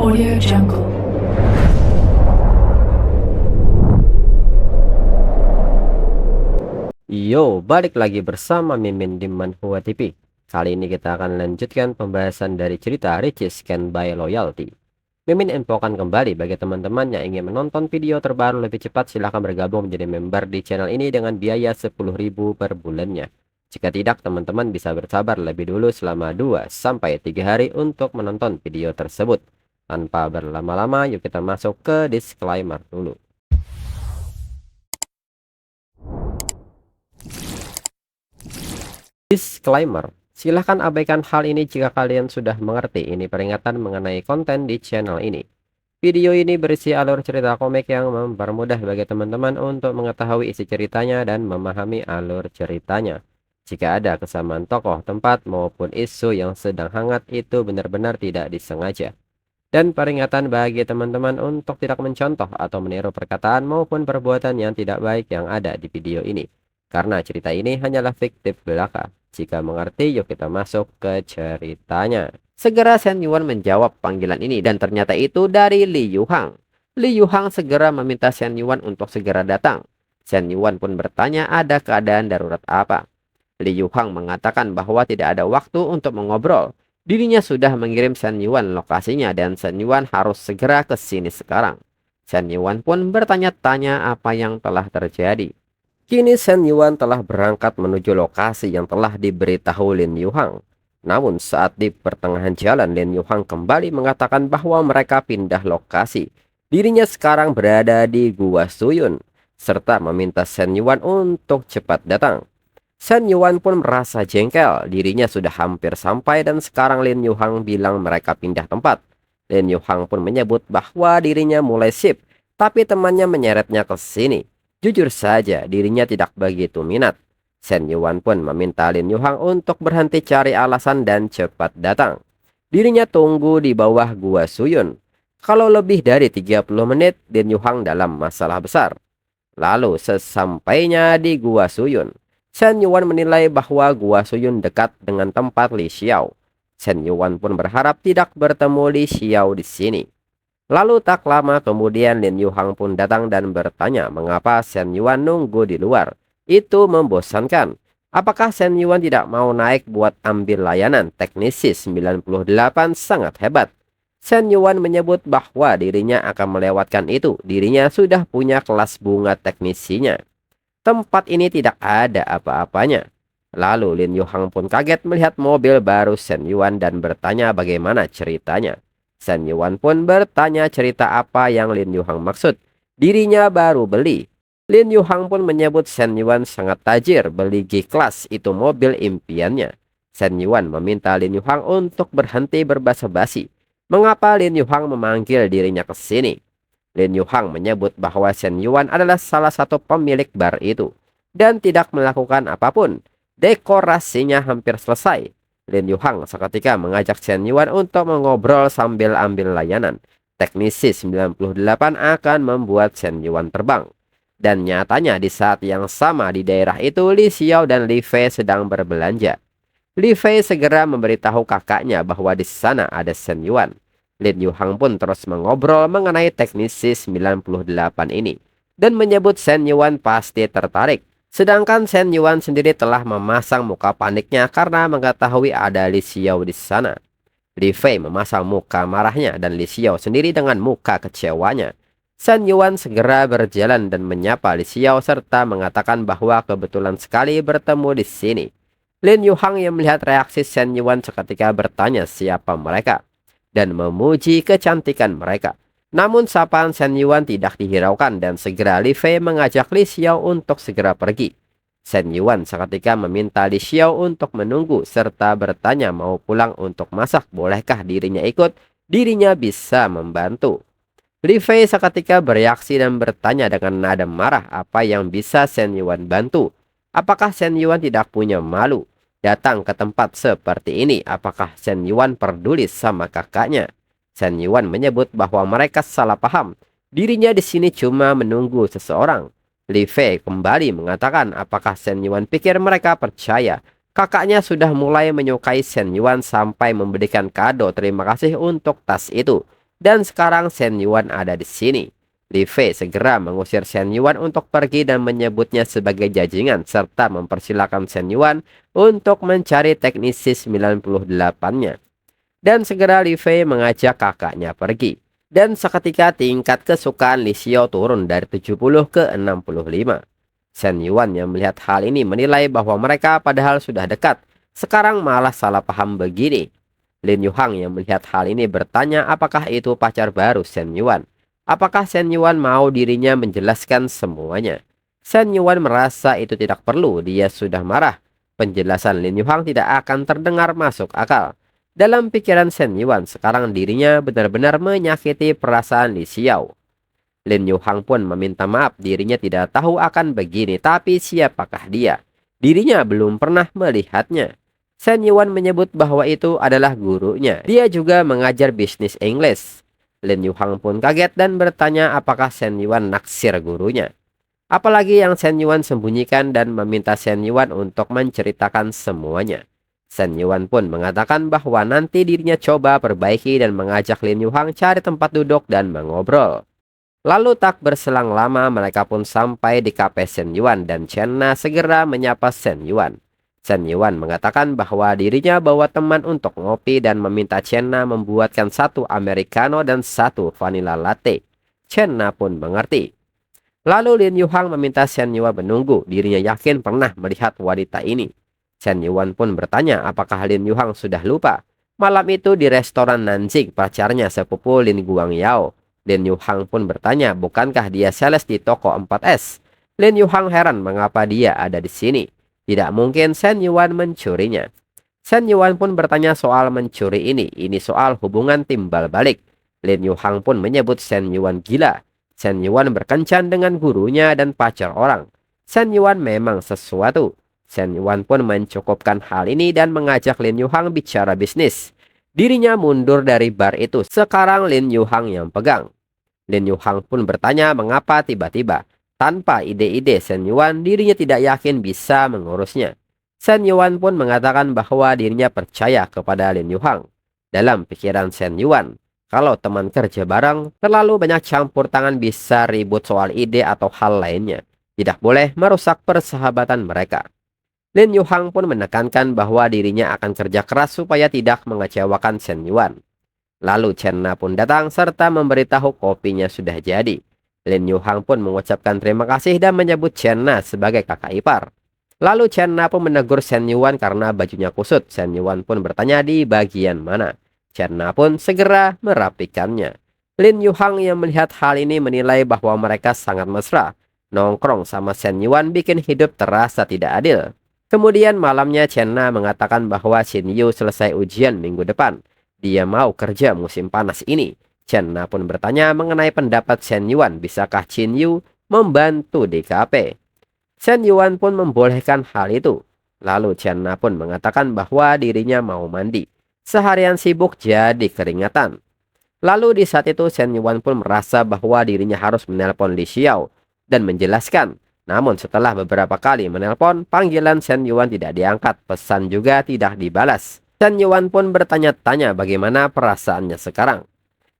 Audio Jungle. Yo, balik lagi bersama Mimin di Manhua TV. Kali ini kita akan lanjutkan pembahasan dari cerita Riches Can Buy Loyalty. Mimin infokan kembali bagi teman-teman yang ingin menonton video terbaru lebih cepat, silahkan bergabung menjadi member di channel ini dengan biaya 10.000 per bulannya. Jika tidak, teman-teman bisa bersabar lebih dulu selama 2-3 hari untuk menonton video tersebut. Tanpa berlama-lama, yuk kita masuk ke disclaimer dulu. Disclaimer, silahkan abaikan hal ini jika kalian sudah mengerti. Ini peringatan mengenai konten di channel ini. Video ini berisi alur cerita komik yang mempermudah bagi teman-teman untuk mengetahui isi ceritanya dan memahami alur ceritanya. Jika ada kesamaan tokoh, tempat, maupun isu yang sedang hangat, itu benar-benar tidak disengaja. Dan peringatan bagi teman-teman untuk tidak mencontoh atau meniru perkataan maupun perbuatan yang tidak baik yang ada di video ini. Karena cerita ini hanyalah fiktif belaka. Jika mengerti, yuk kita masuk ke ceritanya. Segera Shen Yuan menjawab panggilan ini dan ternyata itu dari Li Yuhang. Li Yuhang segera meminta Shen Yuan untuk segera datang. Shen Yuan pun bertanya ada keadaan darurat apa. Li Yuhang mengatakan bahwa tidak ada waktu untuk mengobrol. Dirinya sudah mengirim Shen Yuan lokasinya dan Shen Yuan harus segera ke sini sekarang. Shen Yuan pun bertanya-tanya apa yang telah terjadi. Kini Shen Yuan telah berangkat menuju lokasi yang telah diberitahu Lin Yuhang. Namun saat di pertengahan jalan, Lin Yuhang kembali mengatakan bahwa mereka pindah lokasi. Dirinya sekarang berada di Gua Suyun, serta meminta Shen Yuan untuk cepat datang. Shen Yuan pun merasa jengkel, dirinya sudah hampir sampai dan sekarang Lin Yuhang bilang mereka pindah tempat. Lin Yuhang pun menyebut bahwa dirinya mulai sip, tapi temannya menyeretnya ke sini. Jujur saja, dirinya tidak begitu minat. Shen Yuan pun meminta Lin Yuhang untuk berhenti cari alasan dan cepat datang. Dirinya tunggu di bawah Gua Suyun. Kalau lebih dari 30 menit, Lin Yuhang dalam masalah besar. Lalu sesampainya di Gua Suyun, Shen Yuan menilai bahwa Gua Suyun dekat dengan tempat Li Xiao. Shen Yuan pun berharap tidak bertemu Li Xiao di sini. Lalu tak lama kemudian Lin Yuhang pun datang dan bertanya mengapa Shen Yuan nunggu di luar. Itu membosankan. Apakah Shen Yuan tidak mau naik buat ambil layanan? Teknisi 98 sangat hebat. Shen Yuan menyebut bahwa dirinya akan melewatkan itu. Dirinya sudah punya kelas bunga teknisinya. Tempat ini tidak ada apa-apanya. Lalu Lin Yuhang pun kaget melihat mobil baru Shen Yuan dan bertanya bagaimana ceritanya. Shen Yuan pun bertanya cerita apa yang Lin Yuhang maksud. Dirinya baru beli. Lin Yuhang pun menyebut Shen Yuan sangat tajir, beli G-Class, itu mobil impiannya. Shen Yuan meminta Lin Yuhang untuk berhenti berbasa-basi. Mengapa Lin Yuhang memanggil dirinya ke sini? Lin Yuhang menyebut bahwa Shen Yuan adalah salah satu pemilik bar itu dan tidak melakukan apapun. Dekorasinya hampir selesai. Lin Yuhang seketika mengajak Shen Yuan untuk mengobrol sambil ambil layanan. Teknisi 98 akan membuat Shen Yuan terbang. Dan nyatanya di saat yang sama di daerah itu Li Xiao dan Li Fei sedang berbelanja. Li Fei segera memberitahu kakaknya bahwa di sana ada Shen Yuan. Lin Yuhang pun terus mengobrol mengenai teknisi 98 ini dan menyebut Shen Yuan pasti tertarik. Sedangkan Shen Yuan sendiri telah memasang muka paniknya karena mengetahui ada Li Xiao di sana. Li Fei memasang muka marahnya dan Li Xiao sendiri dengan muka kecewanya. Shen Yuan segera berjalan dan menyapa Li Xiao serta mengatakan bahwa kebetulan sekali bertemu di sini. Lin Yuhang yang melihat reaksi Shen Yuan seketika bertanya siapa mereka dan memuji kecantikan mereka. Namun sapaan Shen Yuan tidak dihiraukan dan segera Li Fei mengajak Li Xiao untuk segera pergi. Shen Yuan seketika meminta Li Xiao untuk menunggu serta bertanya mau pulang untuk masak, bolehkah dirinya ikut? Dirinya bisa membantu. Li Fei seketika bereaksi dan bertanya dengan nada marah apa yang bisa Shen Yuan bantu. Apakah Shen Yuan tidak punya malu datang ke tempat seperti ini? Apakah Shen Yuan peduli sama kakaknya? Shen Yuan menyebut bahwa mereka salah paham. Dirinya di sini cuma menunggu seseorang. Li Fei kembali mengatakan apakah Shen Yuan pikir mereka percaya. Kakaknya sudah mulai menyukai Shen Yuan sampai memberikan kado terima kasih untuk tas itu. Dan sekarang Shen Yuan ada di sini. Li Fei segera mengusir Shen Yuan untuk pergi dan menyebutnya sebagai jajingan serta mempersilahkan Shen Yuan untuk mencari teknisi 98-nya. Dan segera Li Fei mengajak kakaknya pergi. Dan seketika tingkat kesukaan Li Xiao turun dari 70 ke 65. Shen Yuan yang melihat hal ini menilai bahwa mereka padahal sudah dekat, sekarang malah salah paham begini. Lin Yuhang yang melihat hal ini bertanya apakah itu pacar baru Shen Yuan. Apakah Shen Yuan mau dirinya menjelaskan semuanya? Shen Yuan merasa itu tidak perlu, dia sudah marah. Penjelasan Lin Yuhang tidak akan terdengar masuk akal. Dalam pikiran Shen Yuan, sekarang dirinya benar-benar menyakiti perasaan Li Xiao. Lin Yuhang pun meminta maaf, dirinya tidak tahu akan begini, tapi siapakah dia? Dirinya belum pernah melihatnya. Shen Yuan menyebut bahwa itu adalah gurunya. Dia juga mengajar bisnis Inggris. Lin Yuhang pun kaget dan bertanya apakah Shen Yuan naksir gurunya. Apalagi yang Shen Yuan sembunyikan dan meminta Shen Yuan untuk menceritakan semuanya. Shen Yuan pun mengatakan bahwa nanti dirinya coba perbaiki dan mengajak Lin Yuhang cari tempat duduk dan mengobrol. Lalu tak berselang lama mereka pun sampai di kafe Shen Yuan dan Chen Na segera menyapa Shen Yuan. Shen Yuan mengatakan bahwa dirinya bawa teman untuk ngopi dan meminta Chen Na membuatkan satu americano dan satu vanilla latte. Chen Na pun mengerti. Lalu Lin Yuhang meminta Shen Yuan menunggu, dirinya yakin pernah melihat wanita ini. Shen Yuan pun bertanya apakah Lin Yuhang sudah lupa. Malam itu di restoran Nanjing pacarnya sepupu Lin Guangyao. Lin Yuhang pun bertanya bukankah dia sales di toko 4S. Lin Yuhang heran mengapa dia ada di sini. Tidak mungkin Shen Yuan mencurinya. Shen Yuan pun bertanya soal mencuri ini soal hubungan timbal balik. Lin Yuhang pun menyebut Shen Yuan gila. Shen Yuan berkencan dengan gurunya dan pacar orang. Shen Yuan memang sesuatu. Shen Yuan pun mencukupkan hal ini dan mengajak Lin Yuhang bicara bisnis. Dirinya mundur dari bar itu. Sekarang Lin Yuhang yang pegang. Lin Yuhang pun bertanya mengapa tiba-tiba. Tanpa ide-ide Shen Yuan, dirinya tidak yakin bisa mengurusnya. Shen Yuan pun mengatakan bahwa dirinya percaya kepada Lin Yuhang. Dalam pikiran Shen Yuan, kalau teman kerja bareng, terlalu banyak campur tangan bisa ribut soal ide atau hal lainnya. Tidak boleh merusak persahabatan mereka. Lin Yuhang pun menekankan bahwa dirinya akan kerja keras supaya tidak mengecewakan Shen Yuan. Lalu Chen Na pun datang serta memberitahu kopinya sudah jadi. Lin Yuhang pun mengucapkan terima kasih dan menyebut Chen Na sebagai kakak ipar. Lalu Chen Na pun menegur Shen Yuan karena bajunya kusut. Shen Yuan pun bertanya di bagian mana. Chen Na pun segera merapikannya. Lin Yuhang yang melihat hal ini menilai bahwa mereka sangat mesra. Nongkrong sama Shen Yuan bikin hidup terasa tidak adil. Kemudian malamnya Chen Na mengatakan bahwa Xin Yu selesai ujian minggu depan. Dia mau kerja musim panas ini. Chen Na pun bertanya mengenai pendapat Shen Yuan, bisakah Xin Yu membantu di kafe. Shen Yuan pun membolehkan hal itu. Lalu Chen Na pun mengatakan bahwa dirinya mau mandi. Seharian sibuk jadi keringatan. Lalu di saat itu Shen Yuan pun merasa bahwa dirinya harus menelpon Li Xiao dan menjelaskan. Namun setelah beberapa kali menelpon, panggilan Shen Yuan tidak diangkat, pesan juga tidak dibalas. Shen Yuan pun bertanya-tanya bagaimana perasaannya sekarang.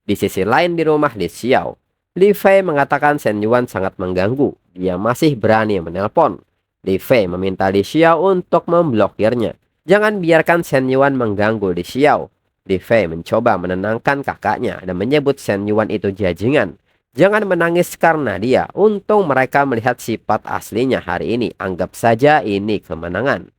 Di sisi lain di rumah Li Xiao, Li Fei mengatakan Shen Yuan sangat mengganggu. Dia masih berani menelpon. Li Fei meminta Li Xiao untuk memblokirnya. Jangan biarkan Shen Yuan mengganggu Li Xiao. Li Fei mencoba menenangkan kakaknya dan menyebut Shen Yuan itu jajingan. Jangan menangis karena dia. Untung mereka melihat sifat aslinya hari ini. Anggap saja ini kemenangan.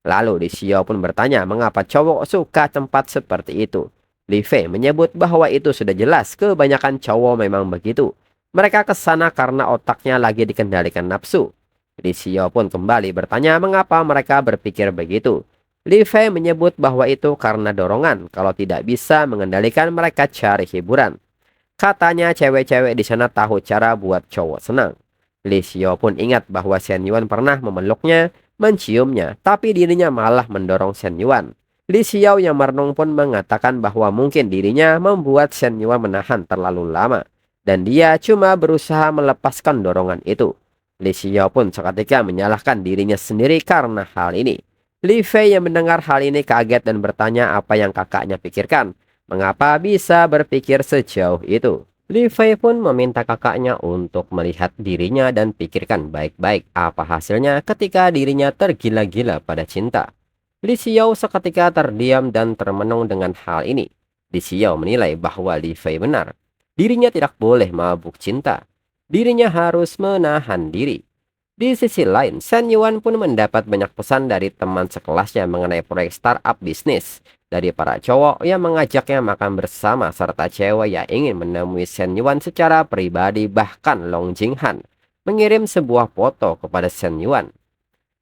Lalu Li Xiao pun bertanya mengapa cowok suka tempat seperti itu. Li Fei menyebut bahwa itu sudah jelas, kebanyakan cowok memang begitu. Mereka kesana karena otaknya lagi dikendalikan nafsu. Li Xiao pun kembali bertanya mengapa mereka berpikir begitu. Li Fei menyebut bahwa itu karena dorongan, kalau tidak bisa mengendalikan mereka cari hiburan. Katanya cewek-cewek di sana tahu cara buat cowok senang. Li Xiao pun ingat bahwa Shen Yuan pernah memeluknya, menciumnya, tapi dirinya malah mendorong Shen Yuan. Li Xiao yang merenung pun mengatakan bahwa mungkin dirinya membuat Shen Yuan menahan terlalu lama. Dan dia cuma berusaha melepaskan dorongan itu. Li Xiao pun seketika menyalahkan dirinya sendiri karena hal ini. Li Fei yang mendengar hal ini kaget dan bertanya apa yang kakaknya pikirkan. Mengapa bisa berpikir sejauh itu? Li Fei pun meminta kakaknya untuk melihat dirinya dan pikirkan baik-baik apa hasilnya ketika dirinya tergila-gila pada cinta. Li Xiao seketika terdiam dan termenung dengan hal ini. Li Xiao menilai bahwa Li Fei benar. Dirinya tidak boleh mabuk cinta. Dirinya harus menahan diri. Di sisi lain, Shen Yuan pun mendapat banyak pesan dari teman sekelasnya mengenai proyek startup bisnis. Dari para cowok yang mengajaknya makan bersama serta cewek yang ingin menemui Shen Yuan secara pribadi, bahkan Long Jinghan mengirim sebuah foto kepada Shen Yuan.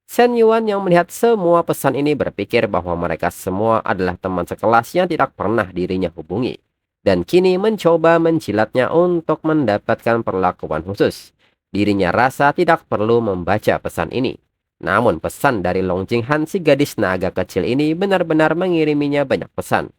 Shen Yuan yang melihat semua pesan ini berpikir bahwa mereka semua adalah teman sekelas yang tidak pernah dirinya hubungi. Dan kini mencoba menjilatnya untuk mendapatkan perlakuan khusus. Dirinya rasa tidak perlu membaca pesan ini. Namun pesan dari Long Jinghan, si gadis naga kecil ini, benar-benar mengiriminya banyak pesan.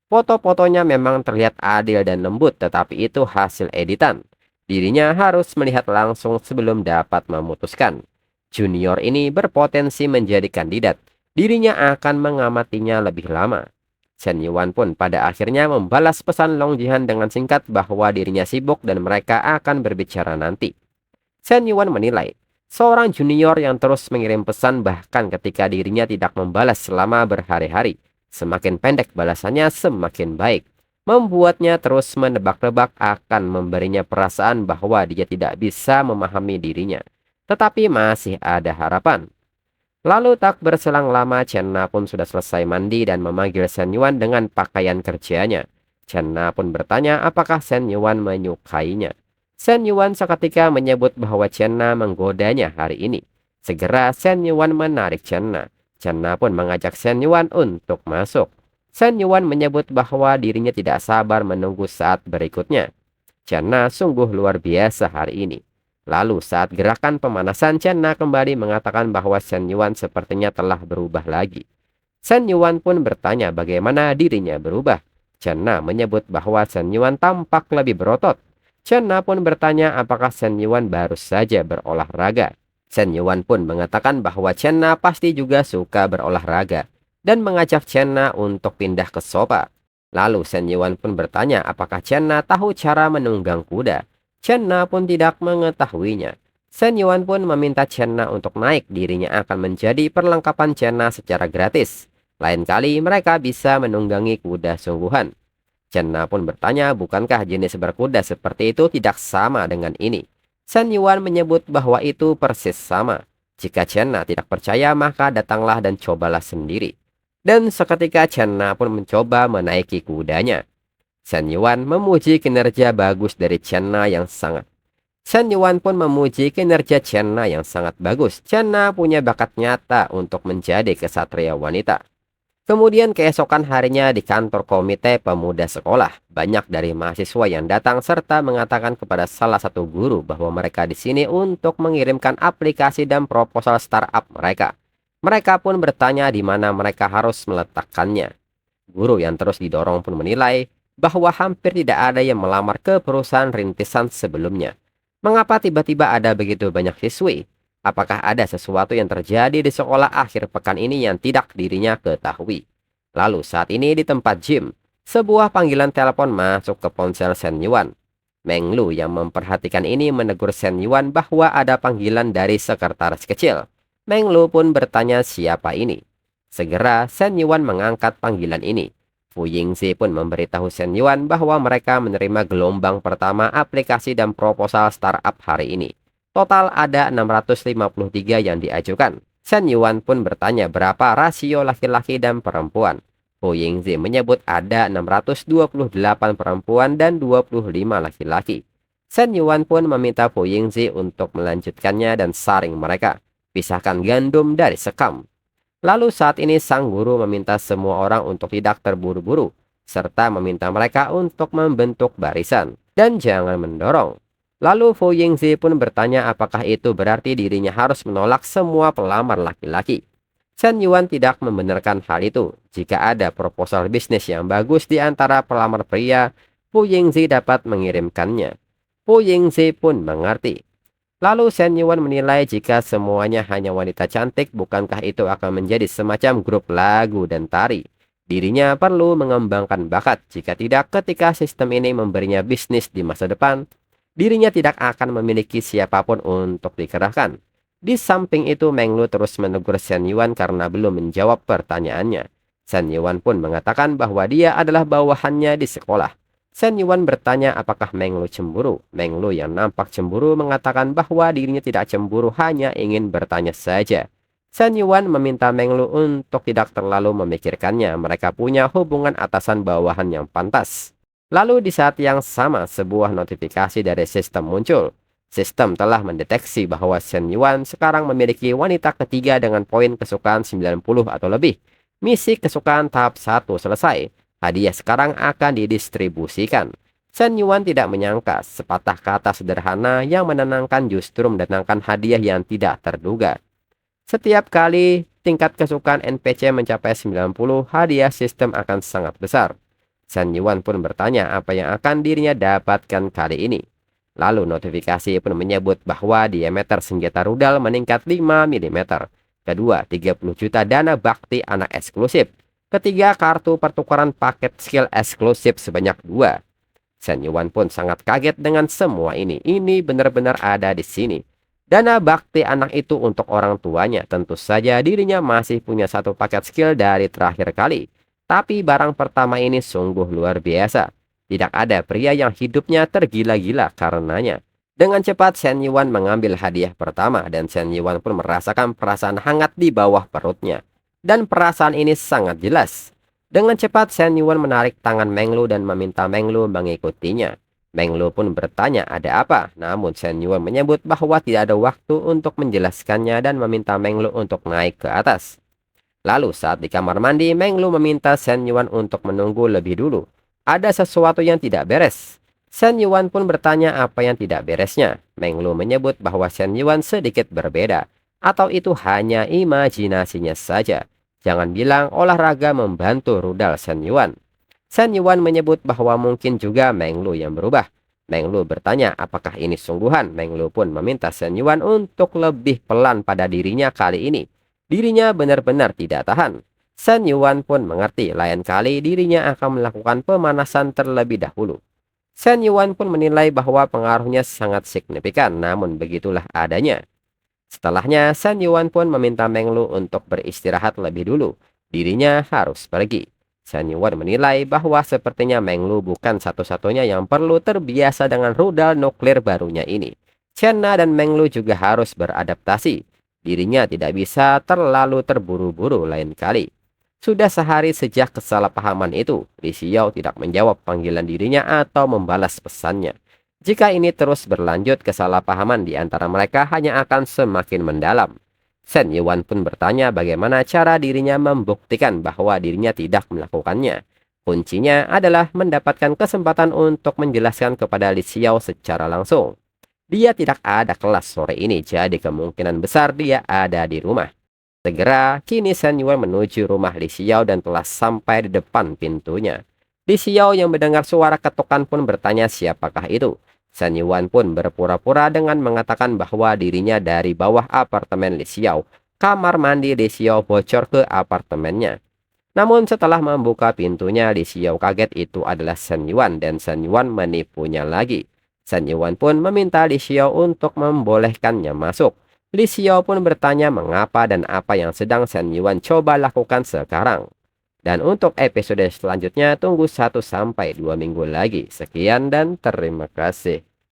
Foto-fotonya memang terlihat adil dan lembut, tetapi itu hasil editan. Dirinya harus melihat langsung sebelum dapat memutuskan. Junior ini berpotensi menjadi kandidat. Dirinya akan mengamatinya lebih lama. Shen Yuan pun pada akhirnya membalas pesan Long Jinghan dengan singkat bahwa dirinya sibuk dan mereka akan berbicara nanti. Shen Yuan menilai, seorang junior yang terus mengirim pesan bahkan ketika dirinya tidak membalas selama berhari-hari. Semakin pendek balasannya semakin baik. Membuatnya terus menebak-nebak akan memberinya perasaan bahwa dia tidak bisa memahami dirinya. Tetapi masih ada harapan. Lalu tak berselang lama, Chenna pun sudah selesai mandi dan memanggil Shen Yuan dengan pakaian kerjanya. Chenna pun bertanya apakah Shen Yuan menyukainya. Shen Yuan seketika menyebut bahwa Chenna menggodanya hari ini. Segera Shen Yuan menarik Chenna. Chenna pun mengajak Shen Yuan untuk masuk. Shen Yuan menyebut bahwa dirinya tidak sabar menunggu saat berikutnya. Chenna sungguh luar biasa hari ini. Lalu saat gerakan pemanasan, Chenna kembali mengatakan bahwa Shen Yuan sepertinya telah berubah lagi. Shen Yuan pun bertanya bagaimana dirinya berubah. Chenna menyebut bahwa Shen Yuan tampak lebih berotot. Chenna pun bertanya apakah Shen Yuan baru saja berolahraga. Shen Yuan pun mengatakan bahwa Chenna pasti juga suka berolahraga dan mengajak Chenna untuk pindah ke sofa. Lalu Shen Yuan pun bertanya apakah Chenna tahu cara menunggang kuda. Chenna pun tidak mengetahuinya. Shen Yuan pun meminta Chenna untuk naik, dirinya akan menjadi perlengkapan Chenna secara gratis. Lain kali mereka bisa menunggangi kuda sungguhan. Chenna pun bertanya bukankah jenis berkuda seperti itu tidak sama dengan ini. Shen Yuan menyebut bahwa itu persis sama. Jika Chenna tidak percaya maka datanglah dan cobalah sendiri. Dan seketika Chenna pun mencoba menaiki kudanya. Shen Yuan memuji kinerja bagus dari Chenna yang sangat. Shen Yuan pun memuji kinerja Chenna yang sangat bagus. Chenna punya bakat nyata untuk menjadi kesatria wanita. Kemudian keesokan harinya di kantor komite pemuda sekolah, banyak dari mahasiswa yang datang serta mengatakan kepada salah satu guru bahwa mereka di sini untuk mengirimkan aplikasi dan proposal startup mereka. Mereka pun bertanya di mana mereka harus meletakkannya. Guru yang terus didorong pun menilai bahwa hampir tidak ada yang melamar ke perusahaan rintisan sebelumnya. Mengapa tiba-tiba ada begitu banyak siswi? Apakah ada sesuatu yang terjadi di sekolah akhir pekan ini yang tidak dirinya ketahui? Lalu saat ini di tempat gym, sebuah panggilan telepon masuk ke ponsel Shen Yuan. Meng Lu yang memperhatikan ini menegur Shen Yuan bahwa ada panggilan dari sekretaris kecil. Meng Lu pun bertanya siapa ini. Segera Shen Yuan mengangkat panggilan ini. Fu Yingzi pun memberitahu Shen Yuan bahwa mereka menerima gelombang pertama aplikasi dan proposal startup hari ini. Total ada 653 yang diajukan. Shen Yuan pun bertanya berapa rasio laki-laki dan perempuan. Fu Yingzi menyebut ada 628 perempuan dan 25 laki-laki. Shen Yuan pun meminta Fu Yingzi untuk melanjutkannya dan saring mereka. Pisahkan gandum dari sekam. Lalu saat ini sang guru meminta semua orang untuk tidak terburu-buru, serta meminta mereka untuk membentuk barisan, dan jangan mendorong. Lalu Fu Yingzi pun bertanya apakah itu berarti dirinya harus menolak semua pelamar laki-laki. Shen Yuan tidak membenarkan hal itu. Jika ada proposal bisnis yang bagus di antara pelamar pria, Fu Yingzi dapat mengirimkannya. Fu Yingzi pun mengerti. Lalu Shen Yuan menilai jika semuanya hanya wanita cantik, bukankah itu akan menjadi semacam grup lagu dan tari? Dirinya perlu mengembangkan bakat, jika tidak ketika sistem ini memberinya bisnis di masa depan, dirinya tidak akan memiliki siapapun untuk dikerahkan. Di samping itu, Meng Lu terus menegur Shen Yuan karena belum menjawab pertanyaannya. Shen Yuan pun mengatakan bahwa dia adalah bawahannya di sekolah. Shen Yuan bertanya apakah Meng Lu cemburu. Meng Lu yang nampak cemburu mengatakan bahwa dirinya tidak cemburu, hanya ingin bertanya saja. Shen Yuan meminta Meng Lu untuk tidak terlalu memikirkannya. Mereka punya hubungan atasan bawahan yang pantas. Lalu di saat yang sama, sebuah notifikasi dari sistem muncul. Sistem telah mendeteksi bahwa Shen Yuan sekarang memiliki wanita ketiga dengan poin kesukaan 90 atau lebih. Misi kesukaan tahap 1 selesai. Hadiah sekarang akan didistribusikan. Shen Yuan tidak menyangka sepatah kata sederhana yang menenangkan justru mendatangkan hadiah yang tidak terduga. Setiap kali tingkat kesukaan NPC mencapai 90, hadiah sistem akan sangat besar. Shen Yuan pun bertanya apa yang akan dirinya dapatkan kali ini. Lalu notifikasi pun menyebut bahwa diameter senjata rudal meningkat 5 mm. Kedua, 30 juta dana bakti anak eksklusif. Ketiga, kartu pertukaran paket skill eksklusif sebanyak 2. Shen Yuan pun sangat kaget dengan semua ini. Ini benar-benar ada di sini. Dana bakti anak itu untuk orang tuanya. Tentu saja dirinya masih punya satu paket skill dari terakhir kali. Tapi barang pertama ini sungguh luar biasa. Tidak ada pria yang hidupnya tergila-gila karenanya. Dengan cepat Shen Yuan mengambil hadiah pertama dan Shen Yuan pun merasakan perasaan hangat di bawah perutnya. Dan perasaan ini sangat jelas. Dengan cepat Shen Yuan menarik tangan Meng Lu dan meminta Meng Lu mengikutinya. Meng Lu pun bertanya ada apa, namun Shen Yuan menyebut bahwa tidak ada waktu untuk menjelaskannya dan meminta Meng Lu untuk naik ke atas. Lalu saat di kamar mandi, Meng Lu meminta Shen Yuan untuk menunggu lebih dulu. Ada sesuatu yang tidak beres. Shen Yuan pun bertanya apa yang tidak beresnya. Meng Lu menyebut bahwa Shen Yuan sedikit berbeda. Atau itu hanya imajinasinya saja. Jangan bilang olahraga membantu rudal Shen Yuan. Shen Yuan menyebut bahwa mungkin juga Meng Lu yang berubah. Meng Lu bertanya apakah ini sungguhan. Meng Lu pun meminta Shen Yuan untuk lebih pelan pada dirinya kali ini. Dirinya benar-benar tidak tahan. Shen Yuan pun mengerti lain kali dirinya akan melakukan pemanasan terlebih dahulu. Shen Yuan pun menilai bahwa pengaruhnya sangat signifikan, namun begitulah adanya. Setelahnya, Shen Yuan pun meminta Meng Lu untuk beristirahat lebih dulu. Dirinya harus pergi. Shen Yuan menilai bahwa sepertinya Meng Lu bukan satu-satunya yang perlu terbiasa dengan rudal nuklir barunya ini. Chen Na dan Meng Lu juga harus beradaptasi. Dirinya tidak bisa terlalu terburu-buru lain kali. Sudah sehari sejak kesalahpahaman itu, Li Xiao tidak menjawab panggilan dirinya atau membalas pesannya. Jika ini terus berlanjut, kesalahpahaman di antara mereka hanya akan semakin mendalam. Shen Yuan pun bertanya bagaimana cara dirinya membuktikan bahwa dirinya tidak melakukannya. Kuncinya adalah mendapatkan kesempatan untuk menjelaskan kepada Li Xiao secara langsung. Dia tidak ada kelas sore ini, jadi kemungkinan besar dia ada di rumah. Segera, kini Shen Yuan menuju rumah Li Xiao dan telah sampai di depan pintunya. Li Xiao yang mendengar suara ketukan pun bertanya siapakah itu. Shen Yuan pun berpura-pura dengan mengatakan bahwa dirinya dari bawah apartemen Li Xiao. Kamar mandi Li Xiao bocor ke apartemennya. Namun setelah membuka pintunya, Li Xiao kaget itu adalah Shen Yuan dan Shen Yuan menipunya lagi. Shen Yuan pun meminta Li Xiao untuk membolehkannya masuk. Li Xiao pun bertanya mengapa dan apa yang sedang Shen Yuan coba lakukan sekarang. Dan untuk episode selanjutnya tunggu 1 sampai 2 minggu lagi. Sekian dan terima kasih.